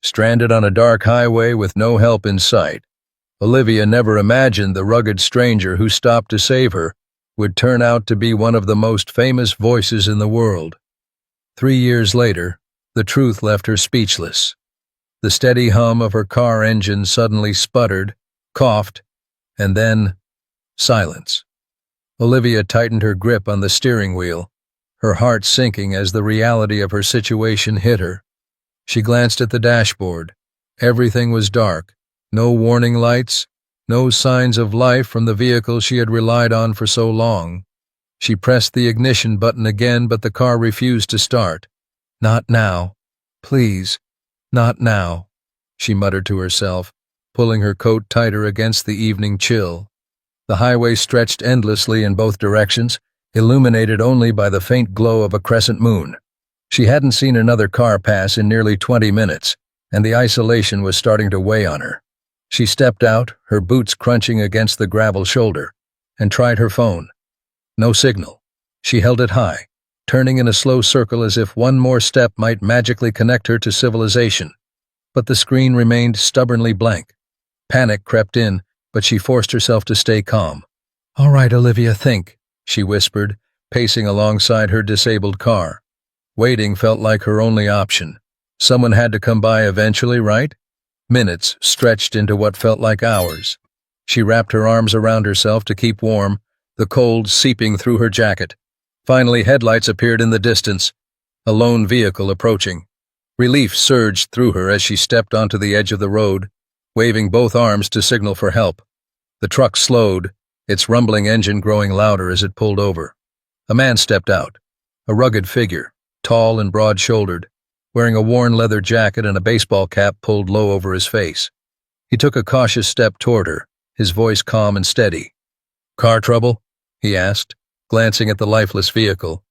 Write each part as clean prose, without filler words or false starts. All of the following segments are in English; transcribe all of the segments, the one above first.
Stranded on a dark highway with no help in sight, Olivia never imagined the rugged stranger who stopped to save her would turn out to be one of the most famous voices in the world. 3 years later, the truth left her speechless. The steady hum of her car engine suddenly sputtered, coughed, and then silence. Olivia tightened her grip on the steering wheel, her heart sinking as the reality of her situation hit her. She glanced at the dashboard. Everything was dark. No warning lights, no signs of life from the vehicle she had relied on for so long. She pressed the ignition button again, but the car refused to start. "Not now. Please, not now," she muttered to herself, pulling her coat tighter against the evening chill. The highway stretched endlessly in both directions, illuminated only by the faint glow of a crescent moon. She hadn't seen another car pass in nearly 20 minutes, and the isolation was starting to weigh on her. She stepped out, her boots crunching against the gravel shoulder, and tried her phone. No signal. She held it high, turning in a slow circle as if one more step might magically connect her to civilization. But the screen remained stubbornly blank. Panic crept in, but she forced herself to stay calm. "All right, Olivia, think," she whispered, pacing alongside her disabled car. Waiting felt like her only option. Someone had to come by eventually, right? Minutes stretched into what felt like hours. She wrapped her arms around herself to keep warm, the cold seeping through her jacket. Finally, headlights appeared in the distance, a lone vehicle approaching. Relief surged through her as she stepped onto the edge of the road, waving both arms to signal for help. The truck slowed, its rumbling engine growing louder as it pulled over. A man stepped out, a rugged figure, tall and broad-shouldered, wearing a worn leather jacket and a baseball cap pulled low over his face. He took a cautious step toward her, his voice calm and steady. "Car trouble?" he asked, glancing at the lifeless vehicle.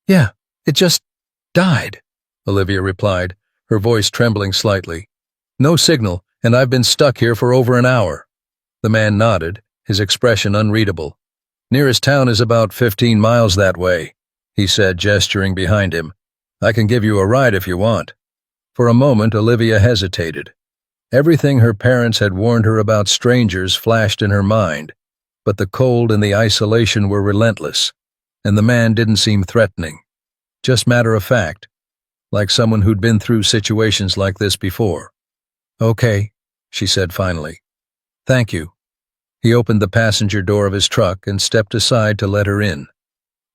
"Yeah, it just died," Olivia replied, her voice trembling slightly. "No signal, and I've been stuck here for over an hour." The man nodded, his expression unreadable. "Nearest town is about 15 miles that way," he said, gesturing behind him. "I can give you a ride if you want." For a moment, Olivia hesitated. Everything her parents had warned her about strangers flashed in her mind, but the cold and the isolation were relentless, and the man didn't seem threatening. Just matter of fact, like someone who'd been through situations like this before. "Okay," she said finally. "Thank you." He opened the passenger door of his truck and stepped aside to let her in.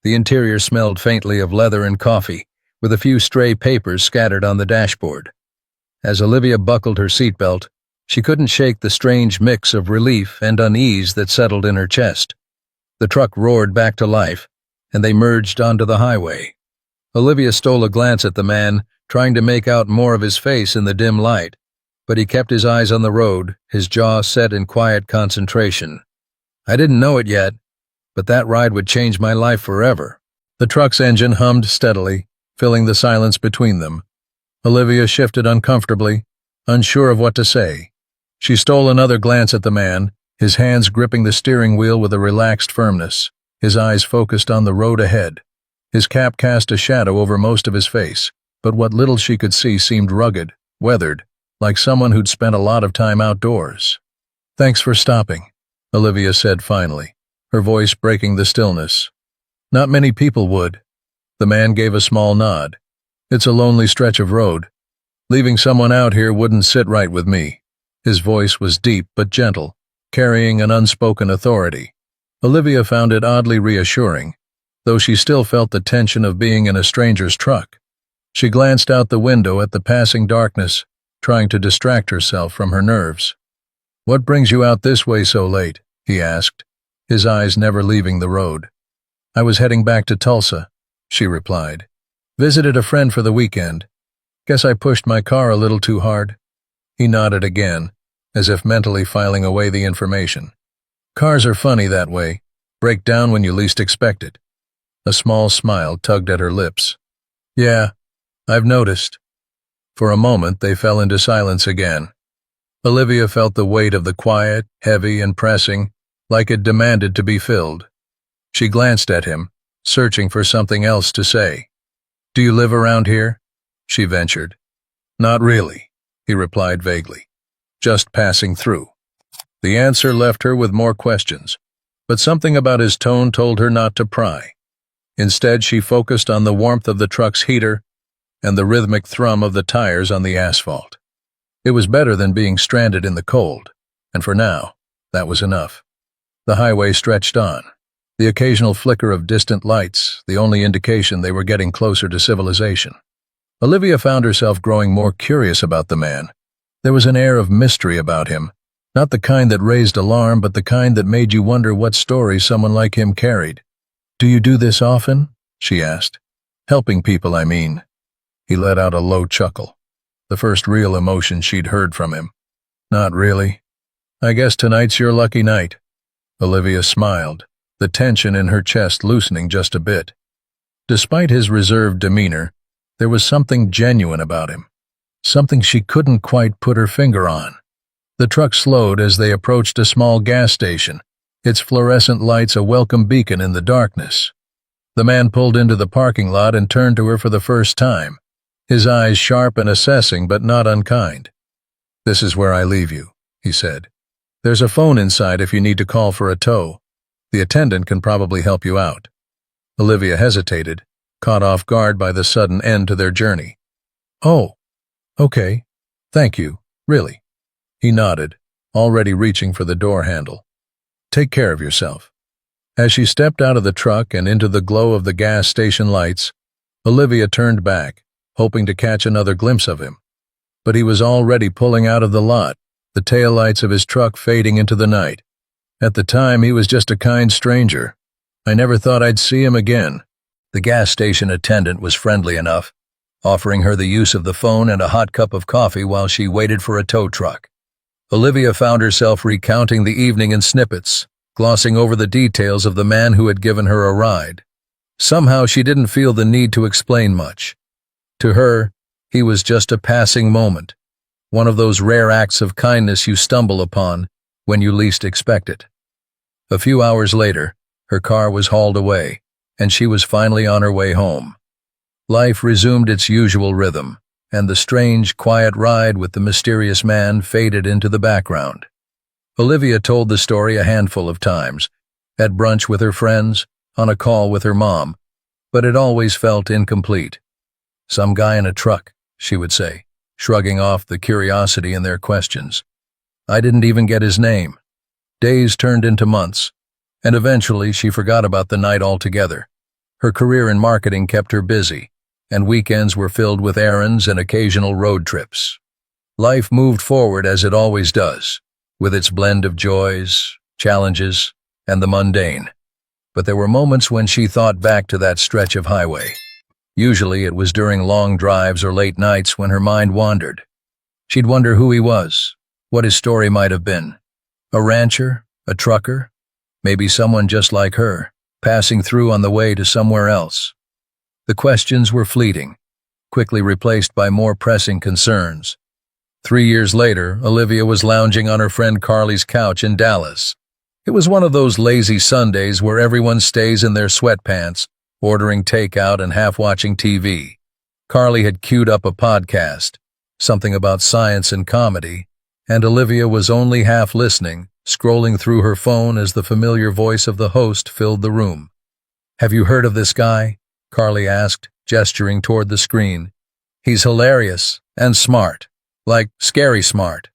The interior smelled faintly of leather and coffee, with a few stray papers scattered on the dashboard. As Olivia buckled her seatbelt, she couldn't shake the strange mix of relief and unease that settled in her chest. The truck roared back to life, and they merged onto the highway. Olivia stole a glance at the man, trying to make out more of his face in the dim light, but he kept his eyes on the road, his jaw set in quiet concentration. "I didn't know it yet, but that ride would change my life forever." The truck's engine hummed steadily, filling the silence between them. Olivia shifted uncomfortably, unsure of what to say. She stole another glance at the man, his hands gripping the steering wheel with a relaxed firmness, his eyes focused on the road ahead. His cap cast a shadow over most of his face, but what little she could see seemed rugged, weathered, like someone who'd spent a lot of time outdoors. "Thanks for stopping," Olivia said finally, her voice breaking the stillness. "Not many people would." The man gave a small nod. "It's a lonely stretch of road. Leaving someone out here wouldn't sit right with me." His voice was deep but gentle, carrying an unspoken authority. Olivia found it oddly reassuring, though she still felt the tension of being in a stranger's truck. She glanced out the window at the passing darkness, trying to distract herself from her nerves. "What brings you out this way so late?" he asked, his eyes never leaving the road. "I was heading back to Tulsa," she replied. "Visited a friend for the weekend. Guess I pushed my car a little too hard." He nodded again, as if mentally filing away the information. "Cars are funny that way, break down when you least expect it." A small smile tugged at her lips. "Yeah, I've noticed." For a moment they fell into silence again. Olivia felt the weight of the quiet, heavy and pressing, like it demanded to be filled. She glanced at him, searching for something else to say. "Do you live around here?" she ventured. "Not really. he replied vaguely. Just passing through. The answer left her with more questions, but something about his tone told her not to pry. Instead, she focused on the warmth of the truck's heater and the rhythmic thrum of the tires on the asphalt. It was better than being stranded in the cold, and for now, that was enough. The highway stretched on, the occasional flicker of distant lights, the only indication they were getting closer to civilization. Olivia found herself growing more curious about the man. There was an air of mystery about him, not the kind that raised alarm, but the kind that made you wonder what story someone like him carried. "Do you do this often?" she asked. "Helping people, I mean." He let out a low chuckle, the first real emotion she'd heard from him. "Not really. I guess tonight's your lucky night." Olivia smiled, the tension in her chest loosening just a bit. Despite his reserved demeanor, there was something genuine about him, something she couldn't quite put her finger on. The truck slowed as they approached a small gas station, its fluorescent lights a welcome beacon in the darkness. The man pulled into the parking lot and turned to her for the first time, his eyes sharp and assessing but not unkind. "This is where I leave you," he said. "There's a phone inside if you need to call for a tow. The attendant can probably help you out." Olivia hesitated, caught off guard by the sudden end to their journey. "Oh, okay. Thank you, really." He nodded, already reaching for the door handle. "Take care of yourself." As she stepped out of the truck and into the glow of the gas station lights, Olivia turned back, hoping to catch another glimpse of him. But he was already pulling out of the lot, the taillights of his truck fading into the night. At the time, he was just a kind stranger. "I never thought I'd see him again." The gas station attendant was friendly enough, offering her the use of the phone and a hot cup of coffee while she waited for a tow truck. Olivia found herself recounting the evening in snippets, glossing over the details of the man who had given her a ride. Somehow she didn't feel the need to explain much. To her, he was just a passing moment, one of those rare acts of kindness you stumble upon when you least expect it. A few hours later, her car was hauled away, and she was finally on her way home. Life resumed its usual rhythm, and the strange, quiet ride with the mysterious man faded into the background. Olivia told the story a handful of times, at brunch with her friends, on a call with her mom, but it always felt incomplete. "Some guy in a truck," she would say, shrugging off the curiosity in their questions. "I didn't even get his name." Days turned into months, and eventually she forgot about the night altogether. Her career in marketing kept her busy, and weekends were filled with errands and occasional road trips. Life moved forward as it always does, with its blend of joys, challenges, and the mundane. But there were moments when she thought back to that stretch of highway. Usually it was during long drives or late nights when her mind wandered. She'd wonder who he was, what his story might have been. A rancher, a trucker, maybe someone just like her, passing through on the way to somewhere else. The questions were fleeting, quickly replaced by more pressing concerns. 3 years later, Olivia was lounging on her friend Carly's couch in Dallas. It was one of those lazy Sundays where everyone stays in their sweatpants, ordering takeout and half-watching TV. Carly had queued up a podcast, something about science and comedy, and Olivia was only half listening, scrolling through her phone as the familiar voice of the host filled the room. "Have you heard of this guy?" Carly asked, gesturing toward the screen. "He's hilarious and smart, like scary smart."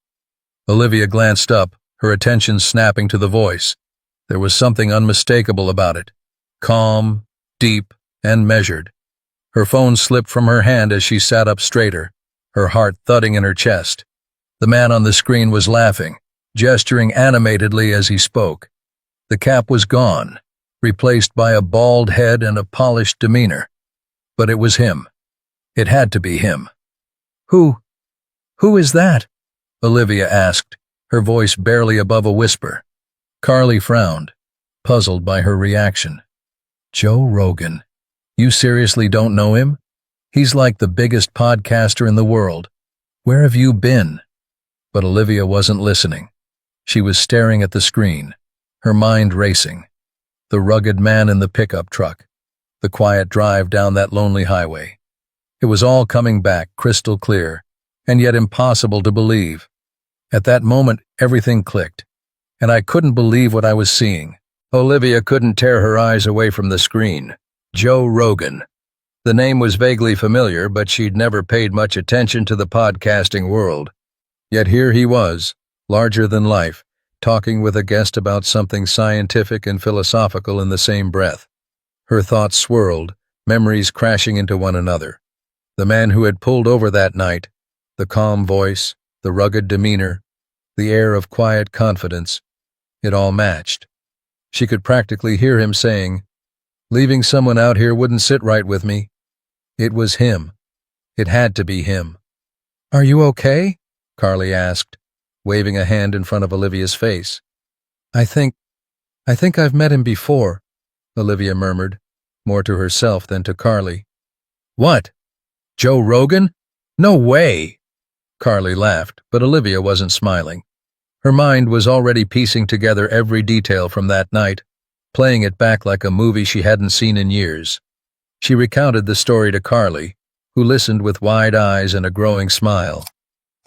Olivia glanced up, her attention snapping to the voice. There was something unmistakable about it, calm, deep, and measured. Her phone slipped from her hand as she sat up straighter, her heart thudding in her chest. The man on the screen was laughing, gesturing animatedly as he spoke. The cap was gone, replaced by a bald head and a polished demeanor. But it was him. It had to be him. Who is that?" Olivia asked, her voice barely above a whisper. Carly frowned, puzzled by her reaction. "Joe Rogan. You seriously don't know him? He's like the biggest podcaster in the world. Where have you been?" But Olivia wasn't listening. She was staring at the screen, her mind racing. The rugged man in the pickup truck, the quiet drive down that lonely highway. It was all coming back crystal clear, and yet impossible to believe. At that moment, everything clicked, and I couldn't believe what I was seeing. Olivia couldn't tear her eyes away from the screen. Joe Rogan. The name was vaguely familiar, but she'd never paid much attention to the podcasting world. Yet here he was, larger than life, talking with a guest about something scientific and philosophical in the same breath. Her thoughts swirled, memories crashing into one another. The man who had pulled over that night, the calm voice, the rugged demeanor, the air of quiet confidence, it all matched. She could practically hear him saying, "Leaving someone out here wouldn't sit right with me." It was him. It had to be him. "Are you okay?" Carly asked, waving a hand in front of Olivia's face. I think I've met him before," Olivia murmured, more to herself than to Carly. "What? Joe Rogan? No way!" Carly laughed, but Olivia wasn't smiling. Her mind was already piecing together every detail from that night, playing it back like a movie she hadn't seen in years. She recounted the story to Carly, who listened with wide eyes and a growing smile.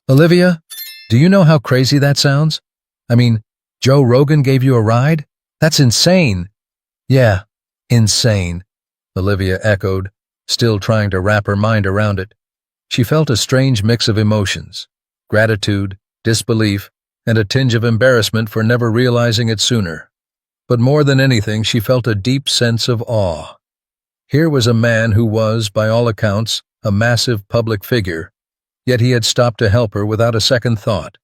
"Olivia, do you know how crazy that sounds? I mean, Joe Rogan gave you a ride? That's insane." "Yeah, insane," Olivia echoed, still trying to wrap her mind around it. She felt a strange mix of emotions, gratitude, disbelief, and a tinge of embarrassment for never realizing it sooner. But more than anything, she felt a deep sense of awe. Here was a man who was, by all accounts, a massive public figure, yet he had stopped to help her without a second thought.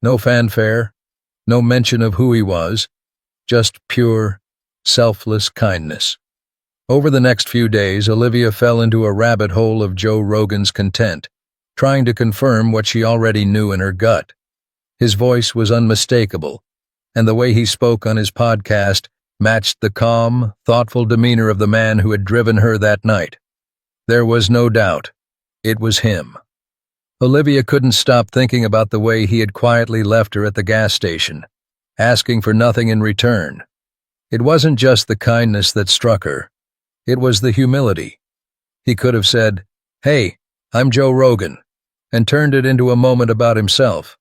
No fanfare, no mention of who he was, just pure, selfless kindness. Over the next few days, Olivia fell into a rabbit hole of Joe Rogan's content, trying to confirm what she already knew in her gut. His voice was unmistakable, and the way he spoke on his podcast matched the calm, thoughtful demeanor of the man who had driven her that night. There was no doubt. It was him. Olivia couldn't stop thinking about the way he had quietly left her at the gas station, asking for nothing in return. It wasn't just the kindness that struck her. It was the humility. He could have said, "Hey, I'm Joe Rogan," and turned it into a moment about himself.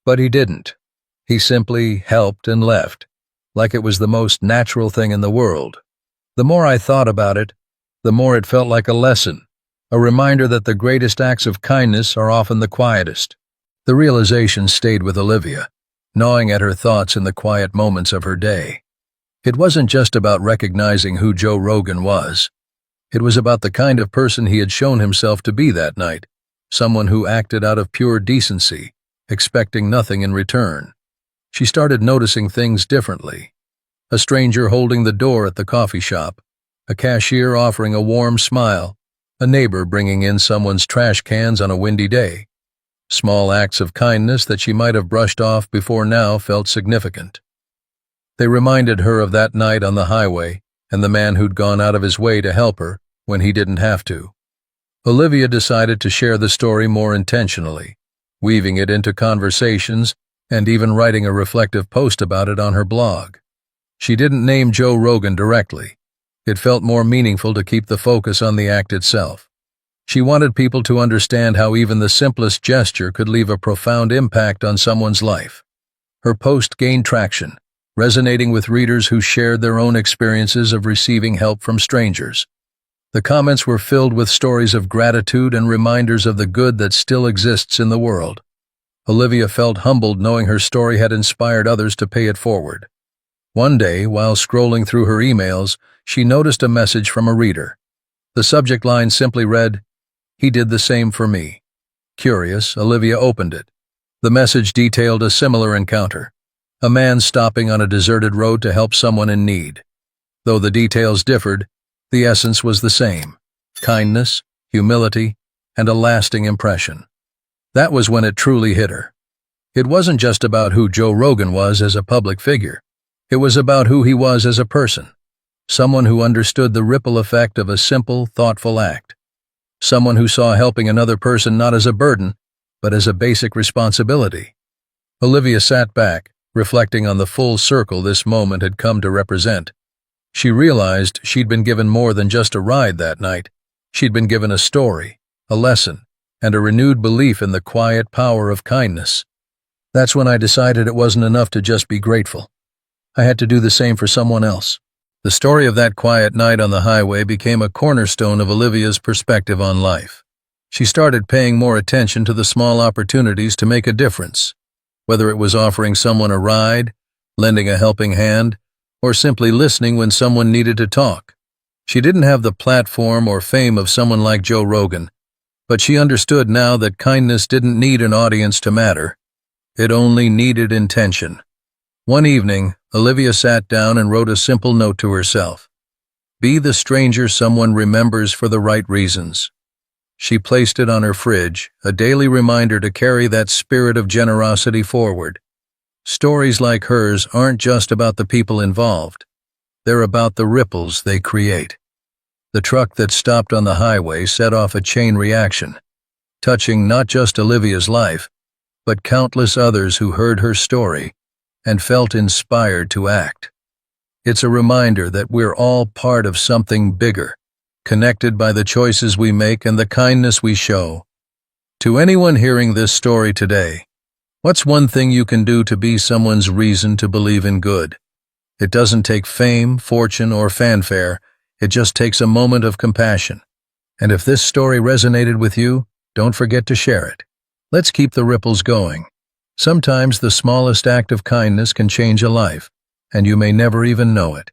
But he didn't. He simply helped and left, like it was the most natural thing in the world. The more I thought about it, the more it felt like a lesson, a reminder that the greatest acts of kindness are often the quietest. The realization stayed with Olivia, gnawing at her thoughts in the quiet moments of her day. It wasn't just about recognizing who Joe Rogan was. It was about the kind of person he had shown himself to be that night, someone who acted out of pure decency, expecting nothing in return. She started noticing things differently. A stranger holding the door at the coffee shop, a cashier offering a warm smile, a neighbor bringing in someone's trash cans on a windy day. Small acts of kindness that she might have brushed off before now felt significant. They reminded her of that night on the highway and the man who'd gone out of his way to help her when he didn't have to. Olivia decided to share the story more intentionally, weaving it into conversations and even writing a reflective post about it on her blog. She didn't name Joe Rogan directly. It felt more meaningful to keep the focus on the act itself. She wanted people to understand how even the simplest gesture could leave a profound impact on someone's life. Her post gained traction, resonating with readers who shared their own experiences of receiving help from strangers. The comments were filled with stories of gratitude and reminders of the good that still exists in the world. Olivia felt humbled knowing her story had inspired others to pay it forward. One day, while scrolling through her emails, she noticed a message from a reader. The subject line simply read, "He did the same for me." Curious, Olivia opened it. The message detailed a similar encounter, a man stopping on a deserted road to help someone in need. Though the details differed, the essence was the same: kindness, humility, and a lasting impression. That was when it truly hit her. It wasn't just about who Joe Rogan was as a public figure. It was about who he was as a person. Someone who understood the ripple effect of a simple, thoughtful act. Someone who saw helping another person not as a burden, but as a basic responsibility. Olivia sat back, reflecting on the full circle this moment had come to represent. She realized she'd been given more than just a ride that night. She'd been given a story, a lesson, and a renewed belief in the quiet power of kindness. That's when I decided it wasn't enough to just be grateful. I had to do the same for someone else. The story of that quiet night on the highway became a cornerstone of Olivia's perspective on life. She started paying more attention to the small opportunities to make a difference, whether it was offering someone a ride, lending a helping hand, or simply listening when someone needed to talk. She didn't have the platform or fame of someone like Joe Rogan, but she understood now that kindness didn't need an audience to matter. It only needed intention. One evening, Olivia sat down and wrote a simple note to herself. Be the stranger someone remembers for the right reasons. She placed it on her fridge, a daily reminder to carry that spirit of generosity forward. Stories like hers aren't just about the people involved. They're about the ripples they create. The truck that stopped on the highway set off a chain reaction, touching not just Olivia's life, but countless others who heard her story and felt inspired to act. It's a reminder that we're all part of something bigger, connected by the choices we make and the kindness we show. To anyone hearing this story today, what's one thing you can do to be someone's reason to believe in good? It doesn't take fame, fortune, or fanfare. It just takes a moment of compassion. And if this story resonated with you, don't forget to share it. Let's keep the ripples going. Sometimes the smallest act of kindness can change a life, and you may never even know it.